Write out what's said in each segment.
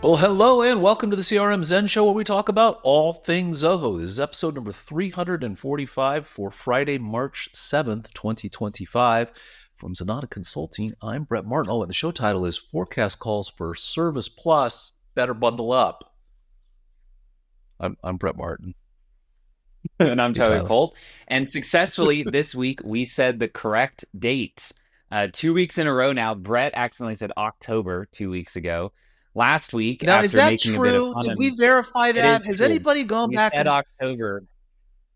Well, hello and welcome to the CRM Zen Show, where we talk about all things Zoho. This is episode number 345 for Friday, March 7th, 2025. From Zenatta Consulting, I'm Brett Martin. Oh, and the show title is Forecast Calls for Service Plus. Better bundle up. I'm Brett Martin. And I'm Hey, Tyler Tyler. Colt. And successfully this week, we said the correct date. 2 weeks in a row now. Brett accidentally said October 2 weeks ago. Last week, Now, is after that making a bit of true? fun Did of we me, verify it is that? Has true. anybody gone We back said and... October.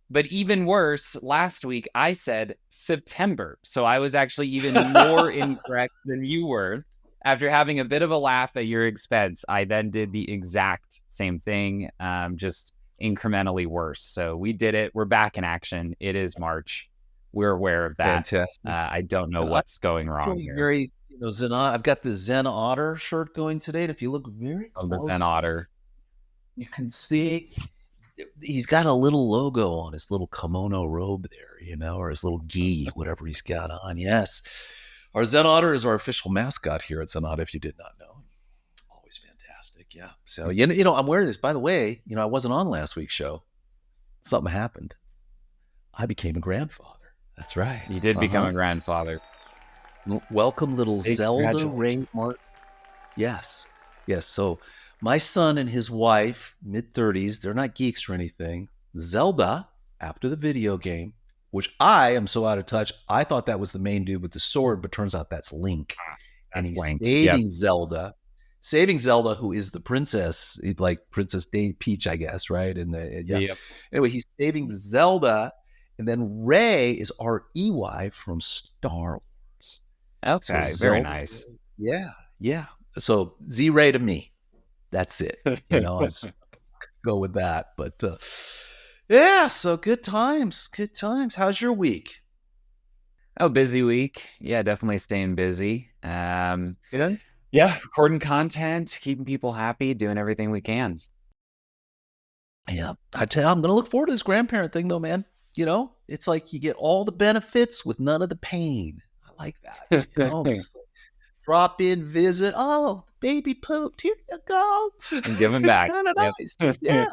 But even worse, last week, I said September. So I was actually even more incorrect than you were. After having a bit of a laugh at your expense, I then did the exact same thing, just incrementally worse. So we did it. We're back in action. It is March. We're aware of that. Fantastic. I don't know And what's going wrong feeling here. very, I've got the Zen Otter shirt going today. And if you look very Oh, the close, Zen Otter. you can see he's got a little logo on his little kimono robe there, or his little gi, whatever he's got on. Yes. Our Zen Otter is our official mascot here at Zenatta, if you did not know. Always fantastic. Yeah. So, I'm wearing this. By the way, I wasn't on last week's show. Something happened. I became a grandfather. That's right. You did become a grandfather. Welcome, little Hey, Zelda Ray Martin. Yes. So my son and his wife, mid-30s, they're not geeks or anything. Zelda, after the video game, which I am so out of touch, I thought that was the main dude with the sword, but turns out that's Link. And he's Link. saving Zelda, who is the princess, like Princess Peach, I guess, right? Yep. Anyway, he's saving Zelda, and then Ray is our EY from Star Wars. Okay, So very Zelda, nice. Yeah. So Z-Ray to me. That's it. I just go with that. But so good times. How's your week? Oh, busy week. Yeah, definitely staying busy. Good. Yeah, recording content, keeping people happy, doing everything we can. Yeah. I tell you, I'm going to look forward to this grandparent thing, though, man. It's like you get all the benefits with none of the pain. I like that. Just like drop in, visit. Oh, baby pooped. Here you go. And give him back. It's kind of nice. Yeah.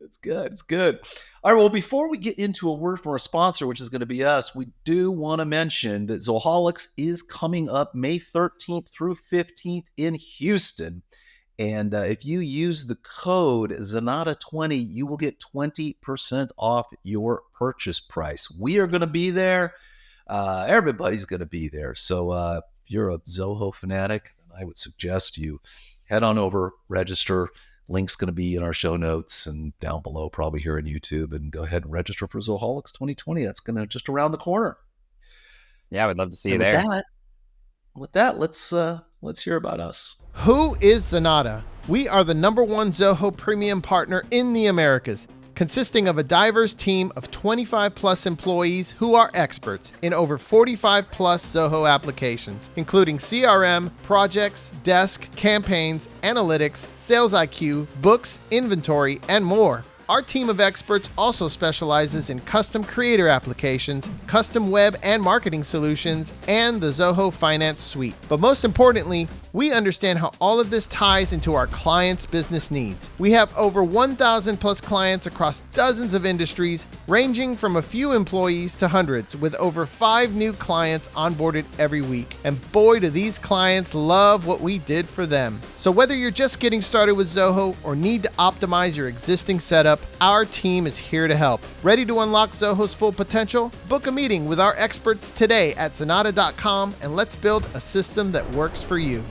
It's good. All right. Well, before we get into a word from our sponsor, which is going to be us, we do want to mention that Zoholics is coming up May 13th through 15th in Houston. And if you use the code Zenatta20, you will get 20% off your purchase price. We are going to be there. Everybody's going to be there. So if you're a Zoho fanatic, I would suggest you head on over, register. Link's going to be in our show notes and down below, probably here on YouTube. And go ahead and register for Zoholics 2020. That's going to just around the corner. Yeah, we'd love to see you there. With that, let's hear about us. Who is Zenatta? We are the #1 Zoho premium partner in the Americas, consisting of a diverse team of 25 plus employees who are experts in over 45 plus Zoho applications, including CRM, projects, desk, campaigns, analytics, sales IQ, books, inventory, and more. Our team of experts also specializes in custom creator applications, custom web and marketing solutions, and the Zoho Finance Suite. But most importantly, we understand how all of this ties into our clients' business needs. We have over 1,000 plus clients across dozens of industries, ranging from a few employees to hundreds, with over 5 new clients onboarded every week. And boy, do these clients love what we did for them. So whether you're just getting started with Zoho or need to optimize your existing setup, our team is here to help. Ready to unlock Zoho's full potential? Book a meeting with our experts today at Zenatta.com and let's build a system that works for you.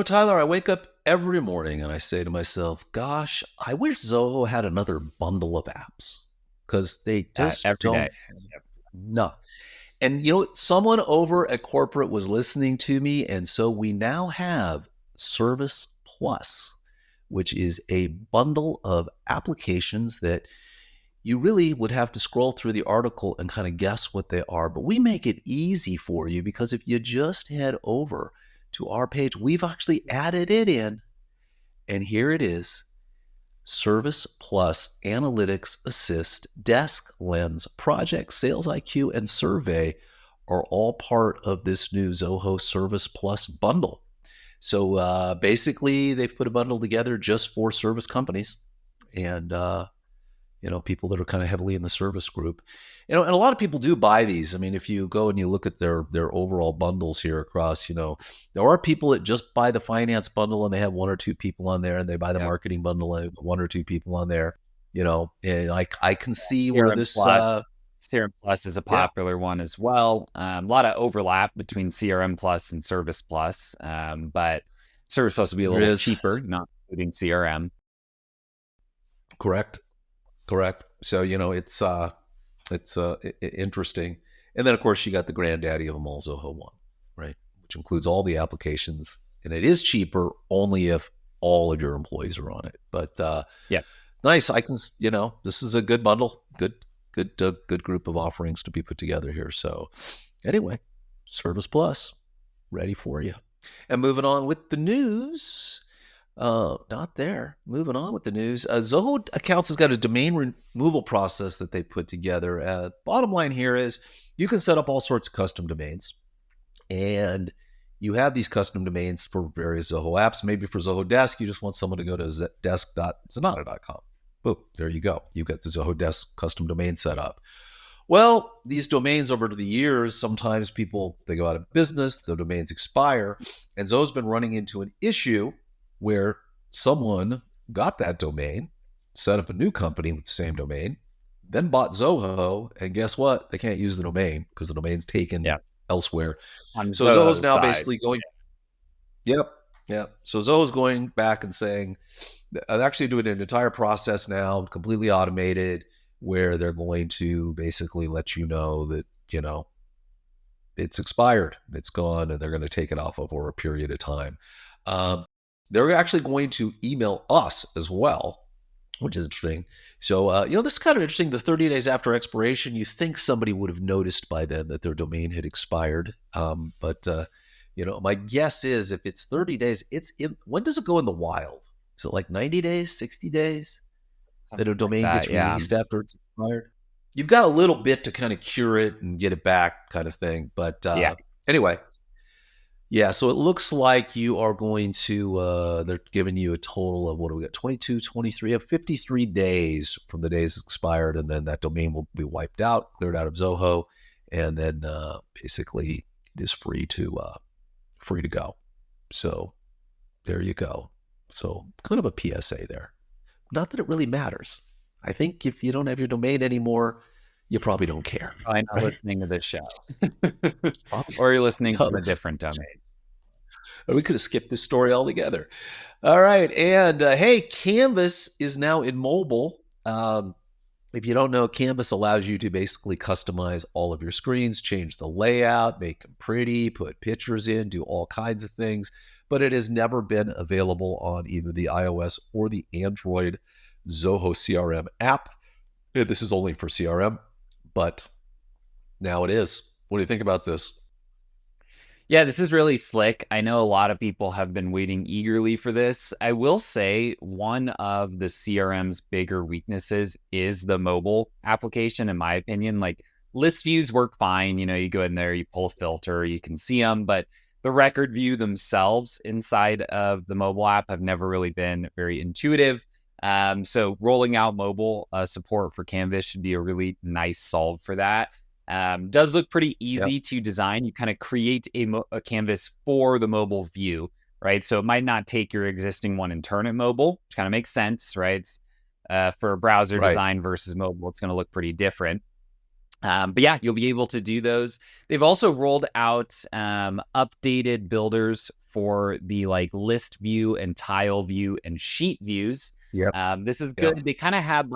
Tyler, I wake up every morning and I say to myself, gosh, I wish Zoho had another bundle of apps, because they just don't have enough. And someone over at corporate was listening to me, and so we now have Service Plus, which is a bundle of applications that you really would have to scroll through the article and kind of guess what they are. But we make it easy for you, because if you just head over to our page, we've actually added it in, And here it is. Service Plus, Analytics Assist, Desk, Lens, Project, Sales IQ, and Survey are all part of this new Zoho Service Plus bundle. So basically, they've put a bundle together just for service companies and people that are kind of heavily in the service group. And a lot of people do buy these. I mean, if you go and you look at their overall bundles here across, there are people that just buy the finance bundle and they have one or two people on there, and they buy the marketing bundle and one or two people on there. And I can see where this CRM Plus is a popular one as well. A lot of overlap between CRM Plus and Service Plus, but Service Plus will be a little cheaper, not including CRM. Correct. So it's interesting. And then of course you got the granddaddy of them all, Zoho One, right? Which includes all the applications, and it is cheaper only if all of your employees are on it. But nice. I can, this is a good bundle, good group of offerings to be put together here. So anyway, Service Plus, ready for you. And moving on with the news. Moving on with the news. Zoho Accounts has got a domain removal process that they put together. Bottom line here is you can set up all sorts of custom domains, and you have these custom domains for various Zoho apps. Maybe for Zoho Desk, you just want someone to go to desk.zenatta.com. Boom, there you go. You've got the Zoho Desk custom domain set up. Well, these domains over the years, sometimes they go out of business, the domains expire, and Zoho's been running into an issue where someone got that domain, set up a new company with the same domain, then bought Zoho, and guess what? They can't use the domain because the domain's taken elsewhere. So Zoho's now basically going, So Zoho's going back and saying, they're actually doing an entire process now, completely automated, where they're going to basically let you know that, it's expired, it's gone, and they're going to take it off over a period of time. They're actually going to email us as well, which is interesting. So, this is kind of interesting. The 30 days after expiration, you think somebody would have noticed by then that their domain had expired. But my guess is if it's 30 days, when does it go in the wild? Is it like 90 days, 60 days that a domain gets released after it's expired? You've got a little bit to kind of cure it and get it back kind of thing. But anyway. Yeah, so it looks like you are going to, they're giving you a total of, 22, 23, 53 days from the days expired, and then that domain will be wiped out, cleared out of Zoho, and then basically it is free to go. So there you go. So kind of a PSA there. Not that it really matters. I think if you don't have your domain anymore, you probably don't care. I'm not listening to this show. Or you're listening from a different domain. We could have skipped this story altogether. All right. And hey, Canvas is now in mobile. If you don't know, Canvas allows you to basically customize all of your screens, change the layout, make them pretty, put pictures in, do all kinds of things. But it has never been available on either the iOS or the Android Zoho CRM app. This is only for CRM, but now it is. What do you think about this? Yeah, this is really slick. I know a lot of people have been waiting eagerly for this. I will say one of the CRM's bigger weaknesses is the mobile application, in my opinion. Like list views work fine. You go in there, you pull a filter, you can see them, but the record view themselves inside of the mobile app have never really been very intuitive. So rolling out mobile support for Canvas should be a really nice solve for that. Does look pretty easy to design. You kind of create a canvas for the mobile view, right? So it might not take your existing one and turn it mobile, which kind of makes sense, right? For browser design versus mobile, it's going to look pretty different. But yeah, you'll be able to do those. They've also rolled out updated builders for the list view and tile view and sheet views. This is good. They kind of had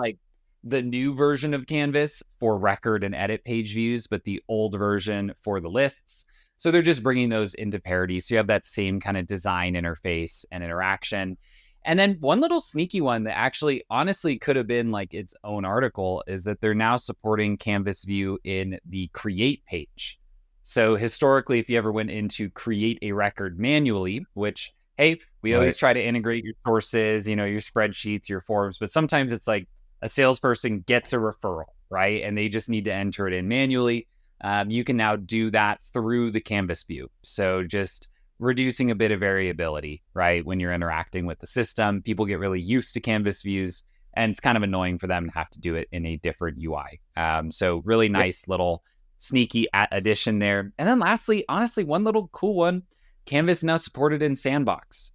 the new version of Canvas for record and edit page views, but the old version for the lists. So they're just bringing those into parity. So you have that same kind of design interface and interaction. And then one little sneaky one that actually honestly could have been its own article is that they're now supporting Canvas view in the create page. So historically, if you ever went in to create a record manually, which hey, we always Right. try to integrate your sources, your spreadsheets, your forms, but sometimes it's like a salesperson gets a referral, right? And they just need to enter it in manually. You can now do that through the Canvas view. So just reducing a bit of variability, right? When you're interacting with the system, people get really used to Canvas views, and it's kind of annoying for them to have to do it in a different UI. So really Yep. nice little sneaky addition there. And then lastly, honestly, one little cool one, Canvas now supported in Sandbox.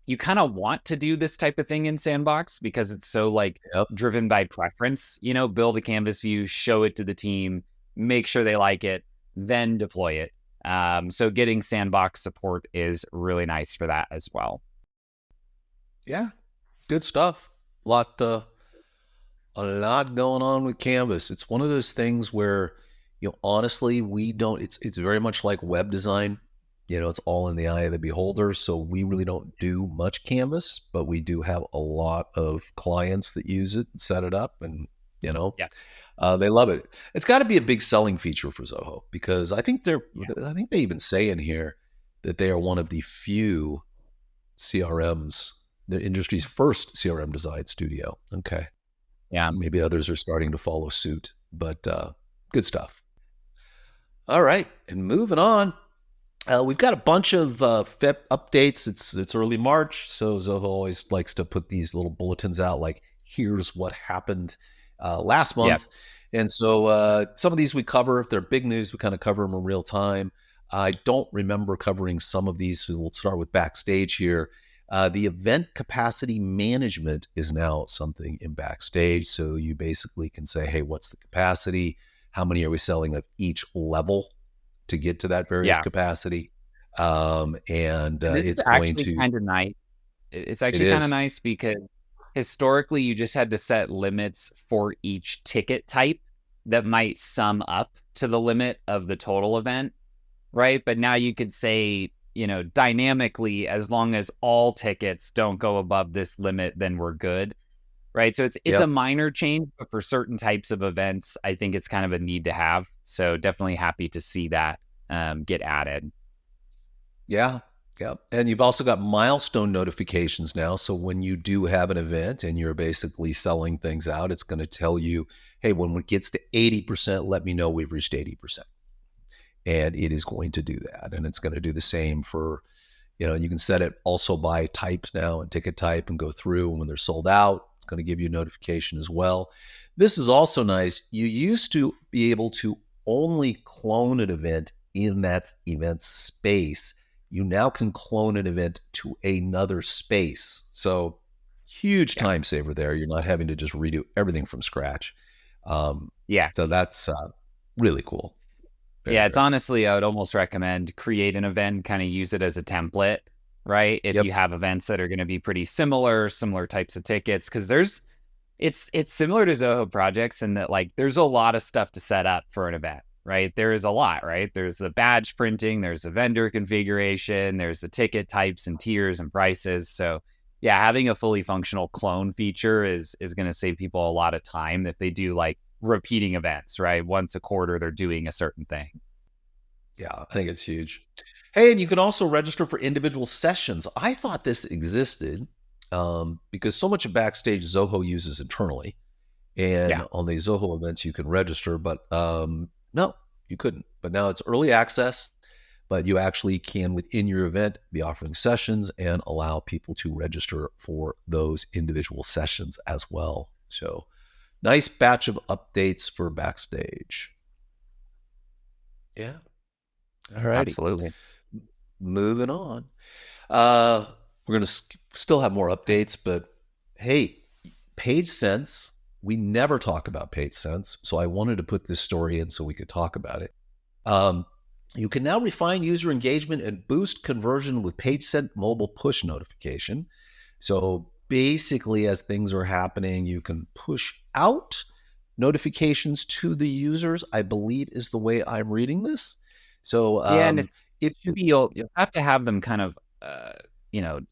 You kind of want to do this type of thing in Sandbox because it's so like Yep. driven by preference, build a Canvas view, show it to the team, make sure they like it, then deploy it. So getting Sandbox support is really nice for that as well. Yeah. Good stuff. A lot going on with Canvas. It's one of those things where, honestly, we don't, it's very much like web design. It's all in the eye of the beholder. So we really don't do much Canvas, but we do have a lot of clients that use it and set it up, and, Yeah. they love it. It's got to be a big selling feature for Zoho, because I think Yeah. I think they even say in here that they are one of the few CRMs, the industry's first CRM design studio. Okay. Yeah. Maybe others are starting to follow suit, but good stuff. All right. And moving on, we've got a bunch of FIP updates. It's early March, so Zoho always likes to put these little bulletins out like, here's what happened last Yeah. month. And so some of these we cover. If they're big news, we kind of cover them in real time. I don't remember covering some of these, so we'll start with Backstage here. The event capacity management is now something in Backstage. So you basically can say, hey, what's the capacity? How many are we selling of each level to get to that various Yeah. capacity? And this is It's going actually to, kind of nice. It's it actually kind of is. nice because historically you just had to set limits for each ticket type that might sum up to the limit of the total event, right? But now you could say, dynamically, as long as all tickets don't go above this limit, then we're good, right? So it's a Yep. minor change, but for certain types of events, I think it's kind of a need to have. So definitely happy to see that get added. Yeah. Yeah. And you've also got milestone notifications now. So when you do have an event and you're basically selling things out, it's going to tell you, hey, when it gets to 80%, let me know we've reached 80%. And it is going to do that. And it's going to do the same for, you can set it also by types now and ticket type and go through. And when they're sold out, it's going to give you a notification as well. This is also nice. You used to be able to only clone an event in that event space. You now can clone an event to another space. So huge Yeah. time saver there. You're not having to just redo everything from scratch. Yeah. So that's really cool. Yeah, it's honestly, I would almost recommend create an event, kind of use it as a template, right? If Yep. you have events that are going to be pretty similar types of tickets, because it's similar to Zoho projects in that like there's a lot of stuff to set up for an event, right? There is a lot, right? There's the badge printing, there's the vendor configuration, there's the ticket types and tiers and prices. So yeah, having a fully functional clone feature is going to save people a lot of time if they do like repeating events, right? Once a quarter, they're doing a certain thing. Yeah, I think it's huge. Hey, and you can also register for individual sessions. I thought this existed because so much of Backstage Zoho uses internally. And Yeah. on the Zoho events, you can register, but no, you couldn't. But now it's early access, but you actually can, within your event, be offering sessions and allow people to register for those individual sessions as well. So nice batch of updates for Backstage. Yeah. All righty. Absolutely. Moving on. We're going to still have more updates, but hey, Pagesense, we never talk about Pagesense, so I wanted to put this story in so we could talk about it. You can now refine user engagement and boost conversion with Pagesense mobile push notification. So basically, as things are happening, you can push out notifications to the users, I believe is the way I'm reading this. So Yeah, and if should be you'll have to have them kind of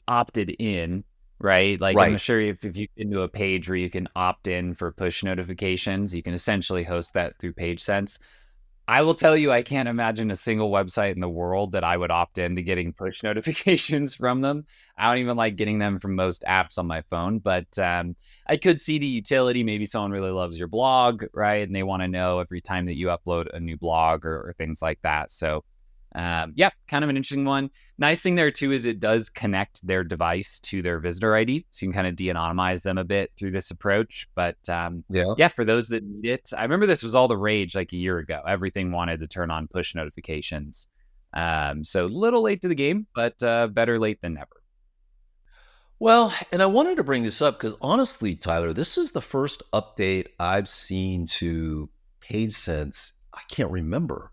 opted in, right? Like I'm right, sure if you get into a page where you can opt in for push notifications, you can essentially host that through PageSense. I will tell you, I can't imagine a single website in the world that I would opt into getting push notifications from them. I don't even like getting them from most apps on my phone, but I could see the utility. Maybe someone really loves your blog, right? And they want to know every time that you upload a new blog or things like that. So yeah, kind of an interesting one. Nice thing there too is it does connect their device to their visitor ID, so you can kind of de-anonymize them a bit through this approach. But yeah, for those that need it, I remember this was all the rage like a year ago. Everything wanted to turn on push notifications. So a little late to the game, but better late than never. Well, and I wanted to bring this up because honestly, Tyler, this is the first update I've seen to Pagesense. I can't remember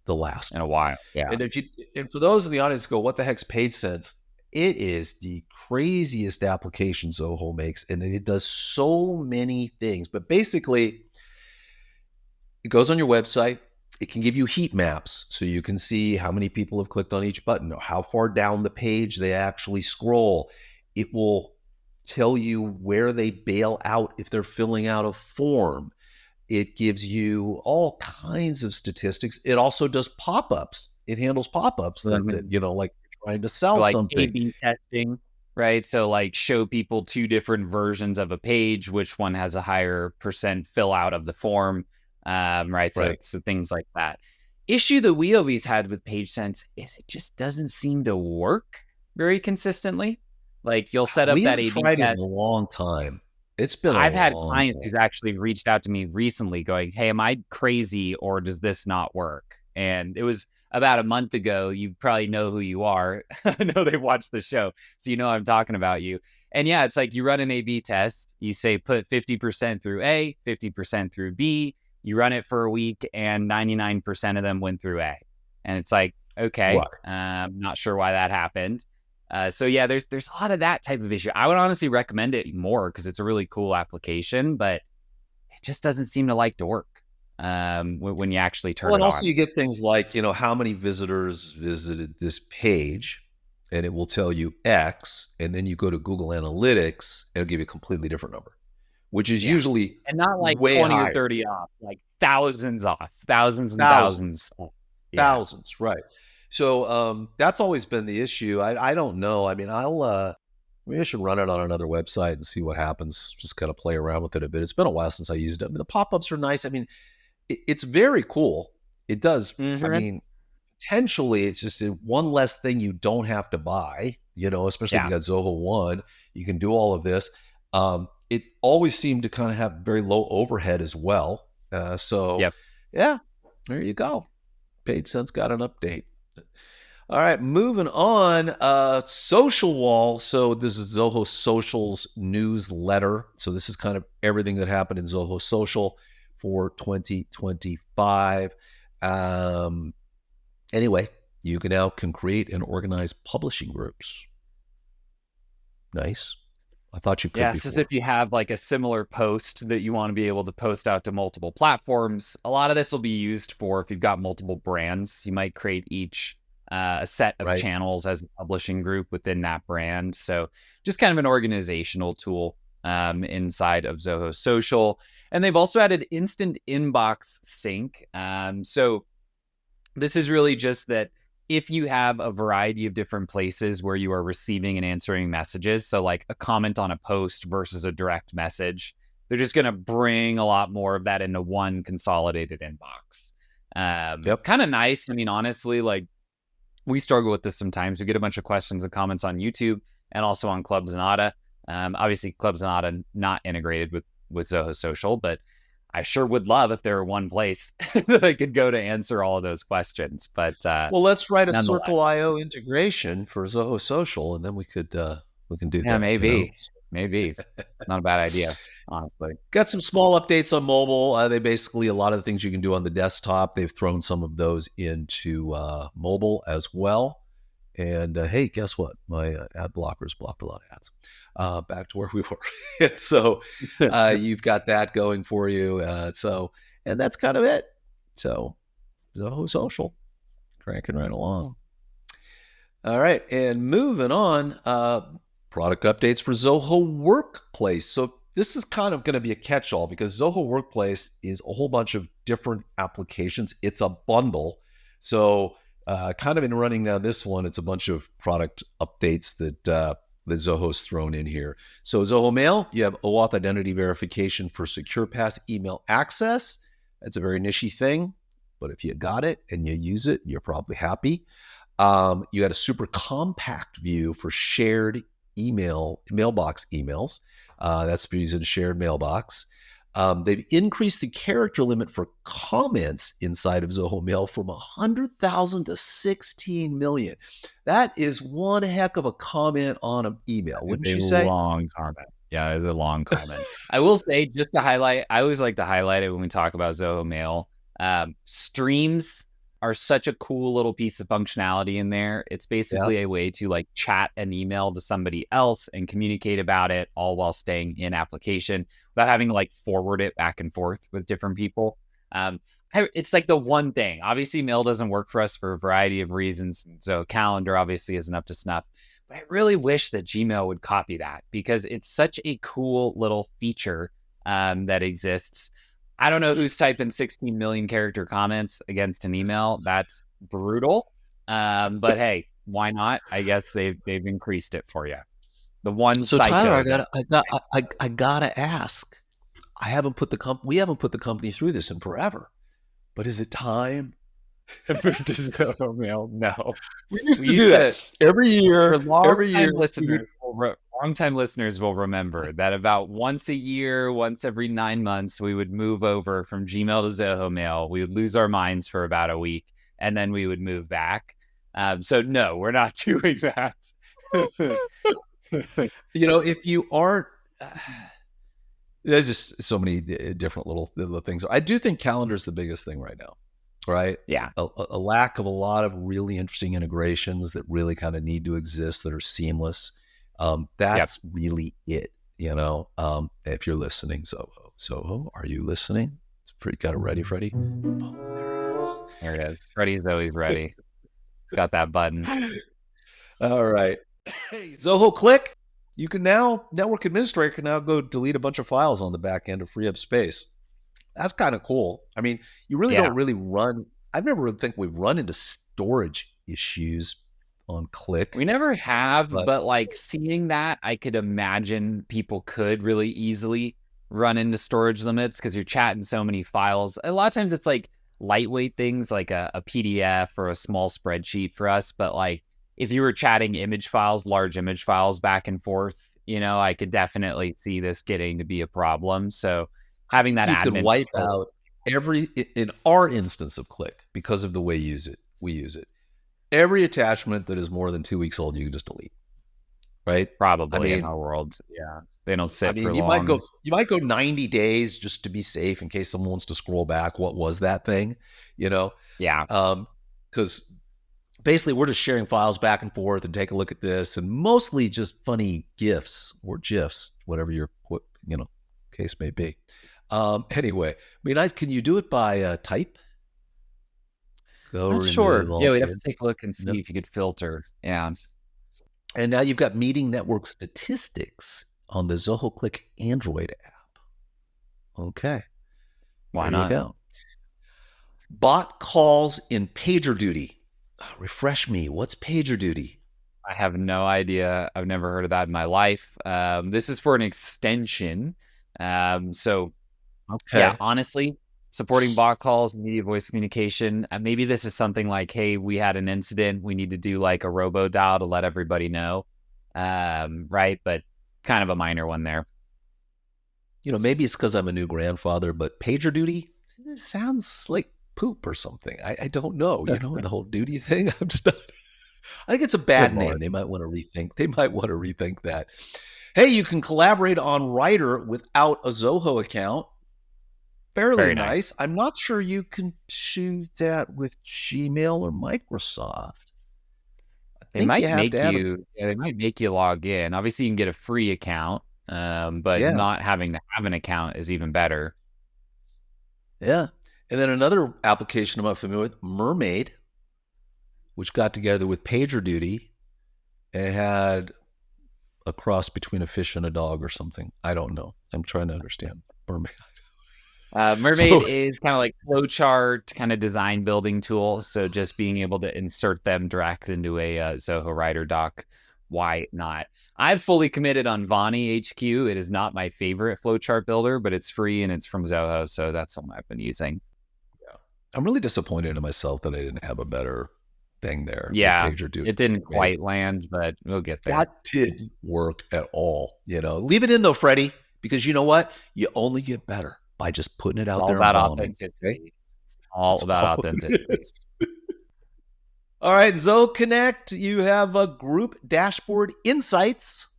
the last In a while, yeah. And for those in the audience go, what the heck's Pagesense? It is the craziest application Zoho makes, and it does so many things. But basically, it goes on your website. It can give you heat maps, so you can see how many people have clicked on each button or how far down the page they actually scroll. It will tell you where they bail out if they're filling out a form. It gives you all kinds of statistics. It also does pop-ups. It handles pop-ups that like you're trying to sell like something. A/B testing, right? So like show people two different versions of a page, which one has a higher percent fill out of the form, right? So things like that. Issue that we always had with Pagesense is it just doesn't seem to work very consistently. Like you'll set up We that haven't A/B tried it test. in a long time. It's been I've a had long clients time. who's actually reached out to me recently going, hey, am I crazy or does this not work? And it was about a month ago. You probably know who you are. I know they watched the show, so you know I'm talking about you. And yeah, it's like you run an A/B test. You say put 50% through A, 50% through B. You run it for a week and 99% of them went through A. And it's like, okay, not sure why that happened. So yeah, there's a lot of that type of issue. I would honestly recommend it more because it's a really cool application, but it just doesn't seem to like to work when you actually turn it And also on. you get things like, how many visitors visited this page, and it will tell you X, and then you go to Google Analytics, and it'll give you a completely different number, which is usually And not like way 20 higher. or 30 off, like thousands off, thousands and thousands off. Yeah. Thousands, right. So that's always been the issue. I don't know. I mean, maybe I should run it on another website and see what happens. Just kind of play around with it a bit. It's been a while since I used it. I mean, the pop-ups are nice. I mean, it's very cool. It does. I mean, potentially it's just one less thing you don't have to buy, especially if you got Zoho One, you can do all of this. It always seemed to kind of have very low overhead as well. Yeah, there you go. Pagesense got an update. All right, moving on. Social Wall. So this is Zoho Social's newsletter. So this is kind of everything that happened in Zoho Social for 2025. Anyway, you can create and organize publishing groups. Nice. I thought you could. Yes, as if you have like a similar post that you want to be able to post out to multiple platforms. A lot of this will be used for if you've got multiple brands. You might create each a set of channels as a publishing group within that brand. So just kind of an organizational tool inside of Zoho Social. And they've also added instant inbox sync. So this is really just that if you have a variety of different places where you are receiving and answering messages, so like a comment on a post versus a direct message, they're just going to bring a lot more of that into one consolidated inbox. Kind of nice. I mean, honestly, like we struggle with this sometimes. We get a bunch of questions and comments on YouTube and also on Club Zenatta. Obviously, Club Zenatta not integrated with Zoho Social, but I sure would love if there were one place that I could go to answer all of those questions. But well, let's write a Circle.io integration for Zoho Social, and then we can do that. Yeah, maybe. Not a bad idea, honestly. Got some small updates on mobile. They basically, a lot of the things you can do on the desktop, they've thrown some of those into mobile as well. And hey, guess what? My ad blockers blocked a lot of ads. Back to where we were. So you've got that going for you. And that's kind of it. So Zoho Social, cranking right along. All right, and moving on. Product updates for Zoho Workplace. So this is kind of going to be a catch-all because Zoho Workplace is a whole bunch of different applications. It's a bundle. So kind of in running down this one, it's a bunch of product updates that Zoho's thrown in here. So Zoho Mail, you have OAuth identity verification for secure pass email access. That's a very niche thing, but if you got it and you use it, you're probably happy. You had a super compact view for shared mailbox emails. That's for using shared mailbox. They've increased the character limit for comments inside of Zoho Mail from 100,000 to 16 million. That is one heck of a comment on an email, wouldn't you say? Long comment. Yeah, it's a long comment. I will say, just to highlight, I always like to highlight it when we talk about Zoho Mail. Streams are such a cool little piece of functionality in there. It's basically a way to like chat an email to somebody else and communicate about it all while staying in application without having to like forward it back and forth with different people. It's like the one thing. Obviously, mail doesn't work for us for a variety of reasons. So calendar obviously isn't up to snuff. But I really wish that Gmail would copy that because it's such a cool little feature that exists. I don't know who's typing 16 million character comments against an email. That's brutal. But hey, why not? I guess they've increased it for you. The one. So Tyler, I gotta ask. We haven't put the company through this in forever, but is it time? Zoho Mail? No, we used to do that every year. Long-time listeners will remember that about once a year, once every 9 months, we would move over from Gmail to Zoho Mail. We would lose our minds for about a week, and then we would move back. So no, we're not doing that. If you aren't, there's just so many different little things. I do think calendar is the biggest thing right now, right? Yeah. A lack of a lot of really interesting integrations that really kind of need to exist that are seamless. That's really it, if you're listening, Zoho, are you listening? Got it ready, Freddie? Oh, there it is. Freddie's always ready. Got that button. All right. Hey, Zoho Click. You can now, network administrator can now go delete a bunch of files on the back end to free up space. That's kind of cool. I mean, you really don't really run. I've never really think we've run into storage issues on Click. We never have, but like seeing that, I could imagine people could really easily run into storage limits because you're chatting so many files. A lot of times it's like lightweight things like a PDF or a small spreadsheet for us. But like if you were chatting large image files back and forth, I could definitely see this getting to be a problem. So having that admin could wipe out in our instance of Click because of the way we use it. Every attachment that is more than 2 weeks old, you can just delete, right? Probably in our world, they don't sit for long. You might go 90 days just to be safe in case someone wants to scroll back. What was that thing? Yeah. Because basically we're just sharing files back and forth and take a look at this, and mostly just funny GIFs or GIFs, whatever your case may be. Anyway, be nice. Can you do it by type? Sure. Yeah, we'd have to take a look and see if you could filter. Yeah. And now you've got meeting network statistics on the Zoho Click Android app. Okay. Why not? You go. Bot calls in PagerDuty. Refresh me. What's PagerDuty? I have no idea. I've never heard of that in my life. This is for an extension. So, yeah, honestly, supporting bot calls, media voice communication. Maybe this is something like, hey, we had an incident. We need to do like a robo dial to let everybody know. Right. But kind of a minor one there. Maybe it's because I'm a new grandfather, but PagerDuty sounds like poop or something. I don't know. The whole duty thing. I'm just not. I think it's a bad name. They might want to rethink that. Hey, you can collaborate on Writer without a Zoho account. Very nice. I'm not sure you can do that with Gmail or Microsoft. They might make you log in. Obviously, you can get a free account, but not having to have an account is even better. Yeah. And then another application I'm not familiar with, Mermaid, which got together with PagerDuty and had a cross between a fish and a dog or something. I don't know. I'm trying to understand Mermaid. Mermaid is kind of like flowchart kind of design building tool. So just being able to insert them direct into a Zoho Writer doc. Why not? I've fully committed on Vani HQ. It is not my favorite flowchart builder, but it's free and it's from Zoho. So that's something I've been using. Yeah. I'm really disappointed in myself that I didn't have a better thing there. Yeah, it didn't quite land, but we'll get there. That didn't work at all. Leave it in though, Freddie, because you know what? You only get better by just putting it out there. All about authenticity. Okay? All about authenticity. All right, Zoho Connect, you have a group dashboard insights.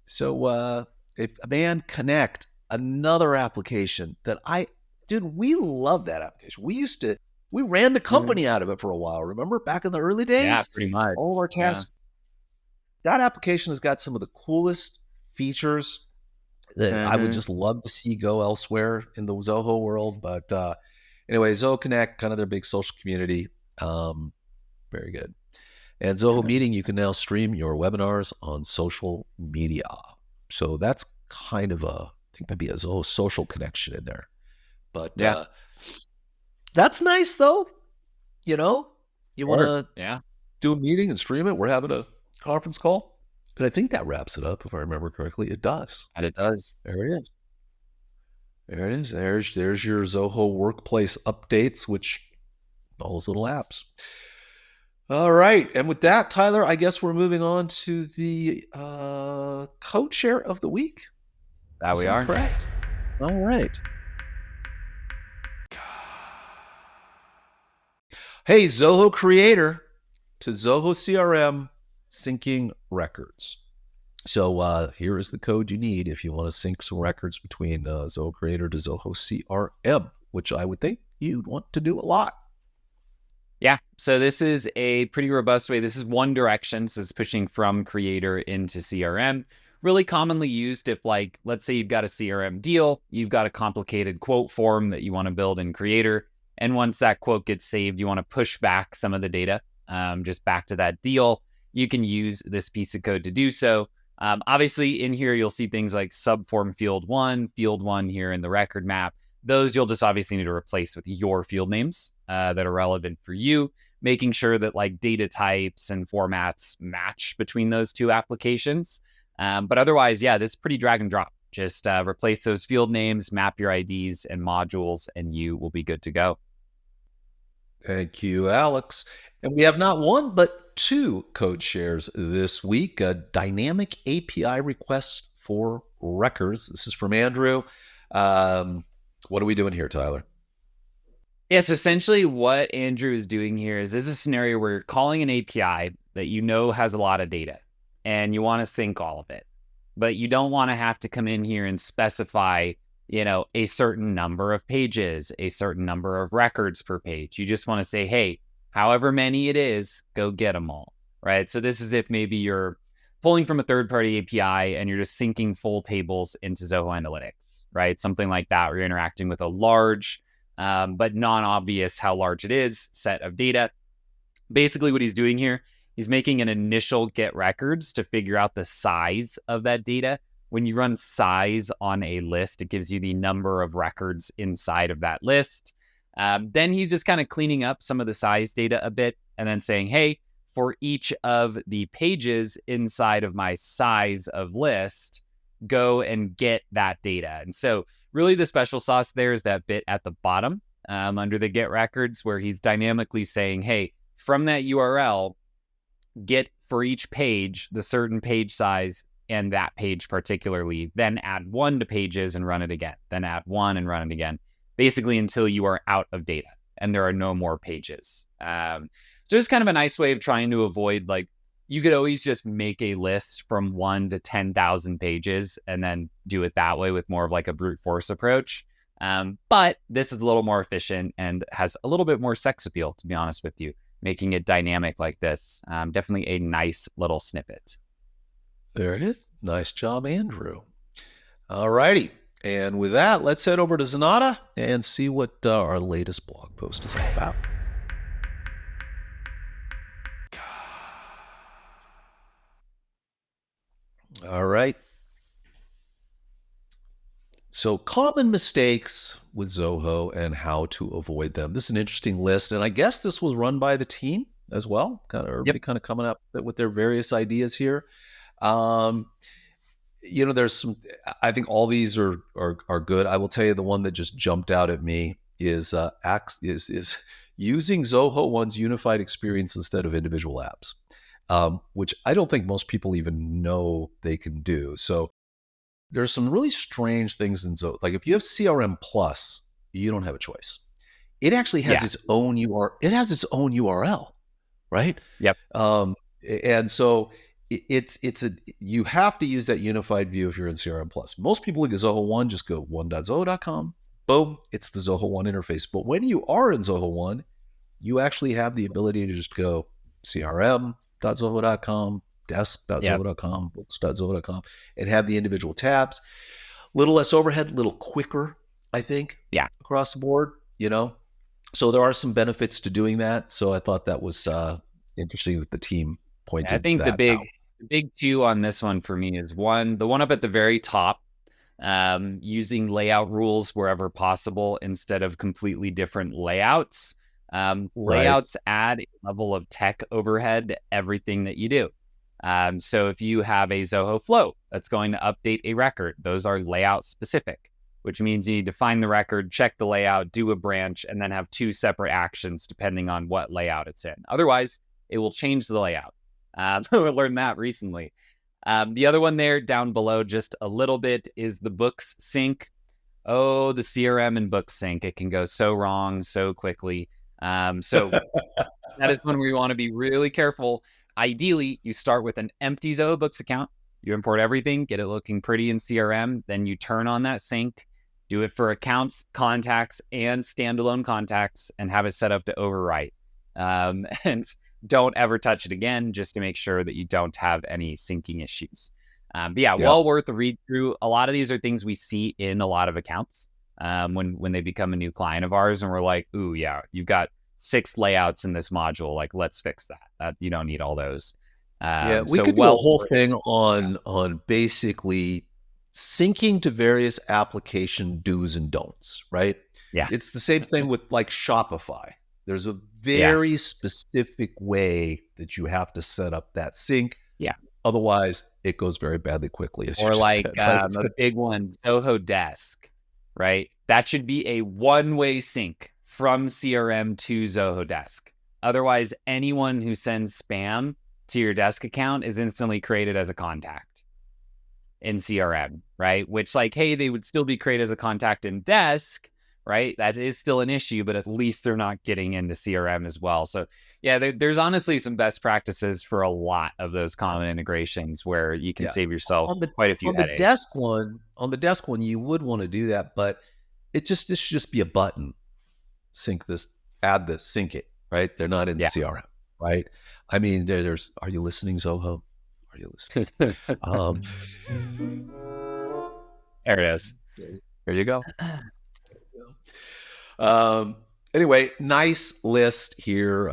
So Connect, another application that we love that application. We ran the company out of it for a while. Remember back in the early days? Yeah, pretty much. All of our tasks. Yeah. That application has got some of the coolest features that I would just love to see go elsewhere in the Zoho world. But anyway, Zoho Connect, kind of their big social community. Very good. And Zoho Meeting, you can now stream your webinars on social media. So that's kind of I think maybe a Zoho social connection in there. But that's nice though. You want to do a meeting and stream it. We're having a conference call. And I think that wraps it up, if I remember correctly. It does. And it does. There it is. There it is. There's your Zoho workplace updates, which all those little apps. All right. And with that, Tyler, I guess we're moving on to the code share of the week. That we are. Correct. All right. Hey, Zoho Creator to Zoho CRM syncing records. So here is the code you need if you want to sync some records between Zoho Creator to Zoho CRM, which I would think you'd want to do a lot. Yeah, so this is a pretty robust way. This is one direction, so it's pushing from Creator into CRM. Really commonly used if, like, let's say you've got a CRM deal, you've got a complicated quote form that you want to build in Creator, and once that quote gets saved, you want to push back some of the data just back to that deal. You can use this piece of code to do so. Obviously, in here, you'll see things like subform field one here in the record map. Those you'll just obviously need to replace with your field names that are relevant for you, making sure that like data types and formats match between those two applications. But otherwise, yeah, this is pretty drag and drop. Just replace those field names, map your IDs and modules, and you will be good to go. Thank you, Alex. And we have not one, but two code shares this week. A dynamic API request for records. This is from Andrew. What are we doing here, Tyler? Yeah, so essentially what Andrew is doing here is this is a scenario where you're calling an API that you know has a lot of data and you want to sync all of it, but you don't want to have to come in here and specify, a certain number of pages, a certain number of records per page. You just want to say, hey, however many it is, go get them all, right? So this is if maybe you're pulling from a third-party API and you're just syncing full tables into Zoho Analytics, right? Something like that, where you're interacting with a large, but non-obvious how large it is, set of data. Basically what he's doing here, he's making an initial get records to figure out the size of that data. When you run size on a list, it gives you the number of records inside of that list. Then he's just kind of cleaning up some of the size data a bit and then saying, hey, for each of the pages inside of my size of list, go and get that data. And so really the special sauce there is that bit at the bottom under the get records where he's dynamically saying, hey, from that URL, get for each page the certain page size and that page particularly, then add one to pages and run it again, then add one and run it again, basically until you are out of data and there are no more pages. So it's kind of a nice way of trying to avoid, like, you could always just make a list from 1 to 10,000 pages and then do it that way with more of like a brute force approach. But this is a little more efficient and has a little bit more sex appeal, to be honest with you, making it dynamic like this. Definitely a nice little snippet. There it is. Nice job, Andrew. All righty. And with that, let's head over to Zenatta and see what our latest blog post is all about. All right. So common mistakes with Zoho and how to avoid them. This is an interesting list. And I guess this was run by the team as well. Everybody kind of coming up with their various ideas here. There's some, I think all these are good. I will tell you the one that just jumped out at me is using Zoho One's unified experience instead of individual apps, which I don't think most people even know they can do. So there's some really strange things in Zoho. Like if you have CRM Plus, you don't have a choice. It actually has its own URL. It has its own URL, right? Yep. And so you have to use that unified view if you're in CRM Plus. Most people look at Zoho One, just go one.zoho.com. Boom, it's the Zoho One interface. But when you are in Zoho One, you actually have the ability to just go crm.zoho.com, desk.zoho.com, books.zoho.com, and have the individual tabs. Little less overhead, little quicker, I think, across the board, So there are some benefits to doing that. So I thought that was interesting that the team pointed I think that the big two on this one for me is the one up at the very top, using layout rules wherever possible instead of completely different layouts. Layouts add a level of tech overhead to everything that you do. So if you have a Zoho flow that's going to update a record, those are layout specific, which means you need to find the record, check the layout, do a branch, and then have two separate actions depending on what layout it's in. Otherwise, it will change the layout. I learned that recently. The other one there down below just a little bit is the books sync. Oh, the CRM and books sync. It can go so wrong so quickly. So that is one where you want to be really careful. Ideally, you start with an empty Zoho Books account. You import everything, get it looking pretty in CRM. Then you turn on that sync, do it for accounts, contacts, and standalone contacts, and have it set up to overwrite. And don't ever touch it again, just to make sure that you don't have any syncing issues. Well worth a read through. A lot of these are things we see in a lot of accounts when they become a new client of ours, and we're like, ooh, yeah, you've got 6 layouts in this module. Like, let's fix that. You don't need all those. We could do a whole thing on basically syncing to various application do's and don'ts, right? Yeah. It's the same thing with like Shopify. There's a very specific way that you have to set up that sync. Yeah. Otherwise, it goes very badly quickly. Or like a big one, Zoho Desk, right? That should be a one-way sync from CRM to Zoho Desk. Otherwise, anyone who sends spam to your desk account is instantly created as a contact in CRM, right? Which, like, hey, they would still be created as a contact in Desk, right? That is still an issue, but at least they're not getting into CRM as well. So yeah, there's honestly some best practices for a lot of those common integrations where you can save yourself quite a few headaches. On the desk one, you would want to do that, but this should just be a button. Sync this, add this, sync it, right? They're not in CRM, right? I mean, there's, are you listening, Zoho? Are you listening? There it is. There you go. Anyway, nice list here.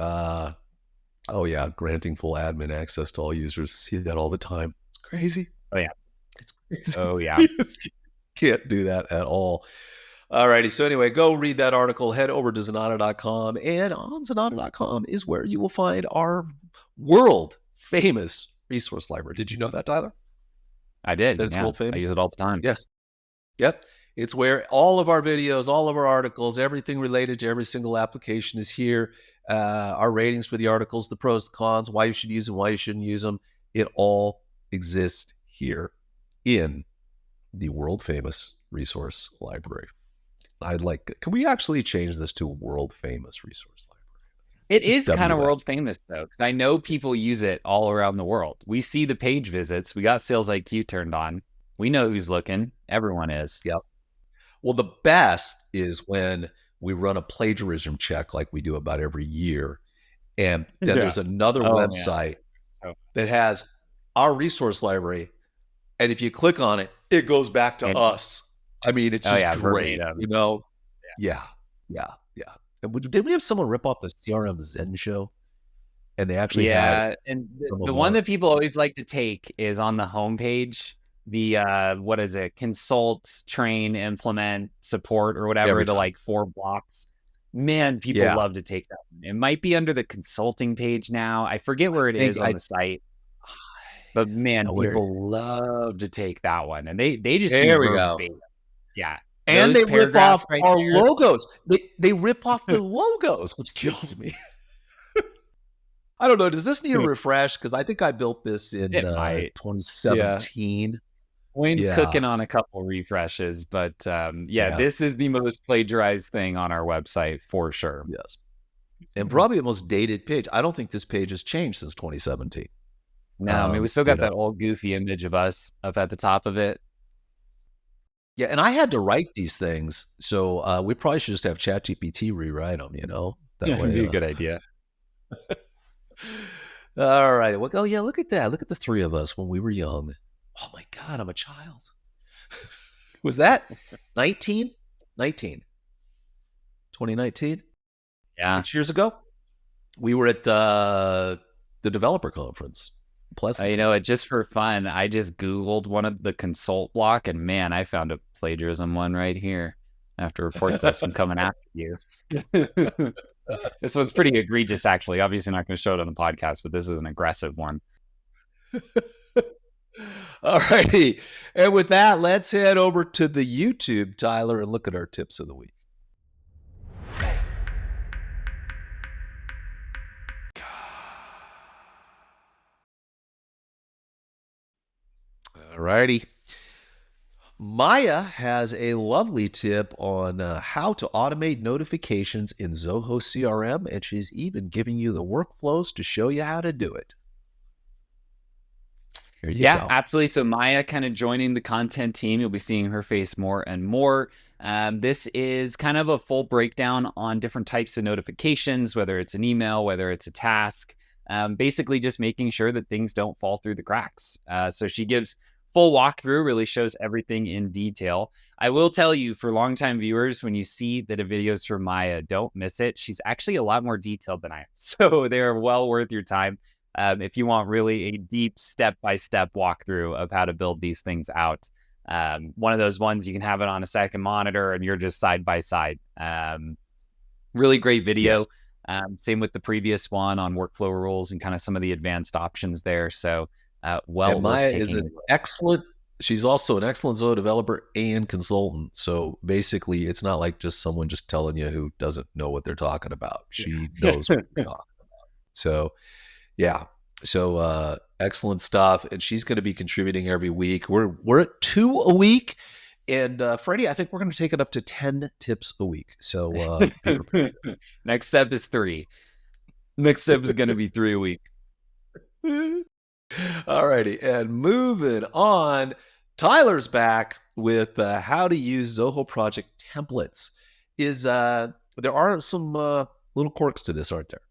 Granting full admin access to all users. See that all the time. It's crazy. Oh yeah. It's crazy. Oh yeah. Can't do that at all. All righty. So anyway, go read that article. Head over to Zenatta.com, and on Zenatta.com is where you will find our world famous resource library. Did you know that, Tyler? I did. That it's world famous. I use it all the time. Yes. Yep. It's where all of our videos, all of our articles, everything related to every single application is here. Our ratings for the articles, the pros, the cons, why you should use them, why you shouldn't use them. It all exists here in the world famous resource library. Can we actually change this to world famous resource library? It is kind of world famous though, because I know people use it all around the world. We see the page visits. We got Sales IQ turned on. We know who's looking. Everyone is. Yep. Well, the best is when we run a plagiarism check like we do about every year. And then there's another website that has our resource library. And if you click on it, it goes back to us. I mean, it's just great, you know? Yeah. And did we have someone rip off the CRM Zen Show? And they actually had... and the one that people always like to take is on the homepage. what is it? Consult, train, implement, support, or whatever, Every the time. like 4 blocks. Man, people Yeah. love to take that one. It might be under the consulting page now. I forget where it is on the site. But man, people love to take that one. And they just do There we go. verbatim. Yeah. And Those they rip off paragraphs our there. logos. They rip off the logos, which kills me. I don't know. Does this need a refresh? Because I think I built this in It might. 2017. Wayne's Yeah. cooking on a couple refreshes, but this is the most plagiarized thing on our website for sure. Yes. And probably the most dated page. I don't think this page has changed since 2017. No, I mean, we still got that old goofy image of us up at the top of it. Yeah, and I had to write these things, so we probably should just have ChatGPT rewrite them, you know? That would be a good idea. All right. Well, oh, yeah, look at that. Look at the 3 of us when we were young. Oh, my God, I'm a child. Was that 19? 2019? Yeah. 6 years ago? We were at the developer conference. Pleasant. Just for fun, I just Googled one of the consult block, and man, I found a plagiarism one right here. I have to report this. I'm coming after you. This one's pretty egregious, actually. Obviously not going to show it on the podcast, but this is an aggressive one. All righty. And with that, let's head over to the YouTube, Tyler, and look at our tips of the week. All righty. Maya has a lovely tip on how to automate notifications in Zoho CRM, and she's even giving you the workflows to show you how to do it. Here you go. Absolutely. So Maya kind of joining the content team. You'll be seeing her face more and more. This is kind of a full breakdown on different types of notifications, whether it's an email, whether it's a task, basically just making sure that things don't fall through the cracks. So she gives full walkthrough, really shows everything in detail. I will tell you, for longtime viewers, when you see that a video is from Maya, don't miss it. She's actually a lot more detailed than I am. So they are well worth your time if you want really a deep step-by-step walkthrough of how to build these things out. One of those ones you can have it on a second monitor and you're just side by side. Really great video. Yes. Same with the previous one on workflow rules and kind of some of the advanced options there. So Maya is an excellent. She's also an excellent Zoho developer and consultant. So basically, it's not like just someone just telling you who doesn't know what they're talking about. She knows what they're talking about. So, yeah. So excellent stuff. And she's going to be contributing every week. We're at 2 a week. And Freddie, I think we're going to take it up to 10 tips a week. So next step is 3. Next step is going to be 3 a week. All righty. And moving on, Tyler's back with how to use Zoho project templates. There are some little quirks to this, aren't there?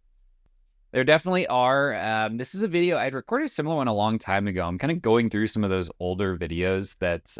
There definitely are. This is a video I'd recorded a similar one a long time ago. I'm kind of going through some of those older videos that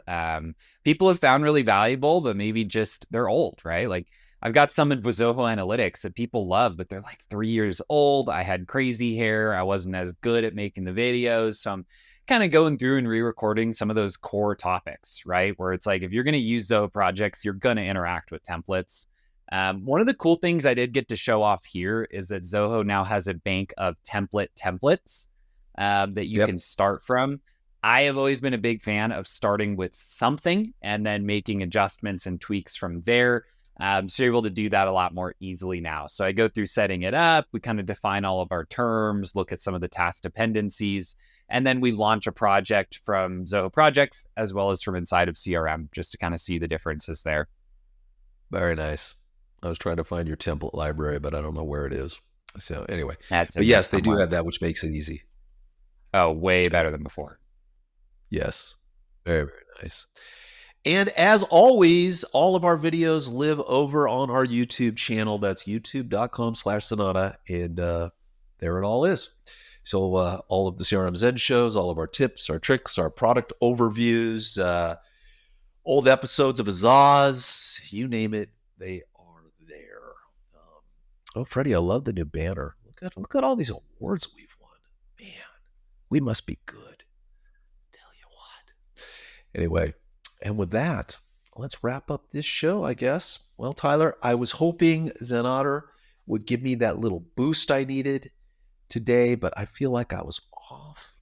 people have found really valuable, but maybe just they're old, right? Like I've got some in Zoho Analytics that people love, but they're like 3 years old. I had crazy hair. I wasn't as good at making the videos. So I'm kind of going through and re-recording some of those core topics, right? Where it's like, if you're going to use Zoho projects, you're going to interact with templates. One of the cool things I did get to show off here is that Zoho now has a bank of templates that you can start from. I have always been a big fan of starting with something and then making adjustments and tweaks from there. So you're able to do that a lot more easily now. So I go through setting it up. We kind of define all of our terms, look at some of the task dependencies, and then we launch a project from Zoho Projects as well as from inside of CRM just to kind of see the differences there. Very nice. I was trying to find your template library, but I don't know where it is. So anyway, but yes, they do have that, which makes it easy. Oh, way better than before. Yes. Very, very nice. And as always, all of our videos live over on our YouTube channel. That's youtube.com/Zenatta. And there it all is. So all of the CRM Zen shows, all of our tips, our tricks, our product overviews, old episodes of Azaz, you name it, they are there. Oh, Freddie, I love the new banner. Look at all these awards we've won. Man, we must be good. Tell you what. Anyway, and with that, let's wrap up this show, I guess. Well, Tyler, I was hoping Zenatta would give me that little boost I needed today, but I feel like I was off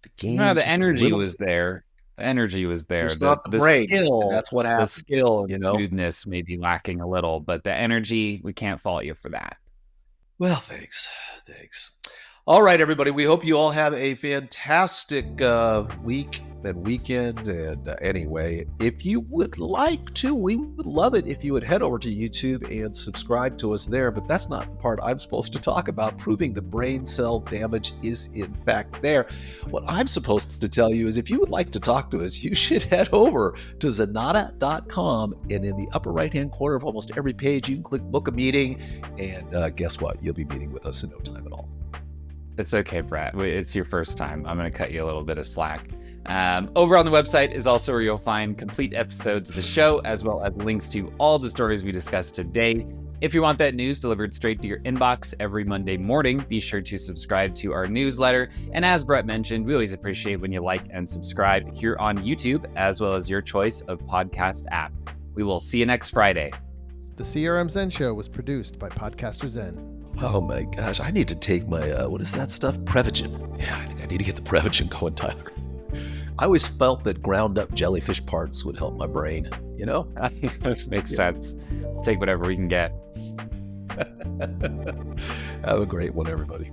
the game. No, the energy was there. The energy was there. Just not the brain. Skill, that's what happens. The skill and smoothness may be lacking a little, but the energy, we can't fault you for that. Well, thanks. All right, everybody. We hope you all have a fantastic week and weekend. And anyway, if you would like to, we would love it if you would head over to YouTube and subscribe to us there. But that's not the part I'm supposed to talk about, proving the brain cell damage is in fact there. What I'm supposed to tell you is if you would like to talk to us, you should head over to Zenatta.com. And in the upper right-hand corner of almost every page, you can click book a meeting. And guess what? You'll be meeting with us in no time at all. It's okay, Brett. It's your first time. I'm going to cut you a little bit of slack. Over on the website is also where you'll find complete episodes of the show, as well as links to all the stories we discussed today. If you want that news delivered straight to your inbox every Monday morning, be sure to subscribe to our newsletter. And as Brett mentioned, we always appreciate when you like and subscribe here on YouTube, as well as your choice of podcast app. We will see you next Friday. The CRM Zen Show was produced by Podcaster Zen. Oh my gosh, I need to take my, what is that stuff? Prevagen. Yeah, I think I need to get the Prevagen going, Tyler. I always felt that ground up jellyfish parts would help my brain, Makes sense. We'll take whatever we can get. Have a great one, everybody.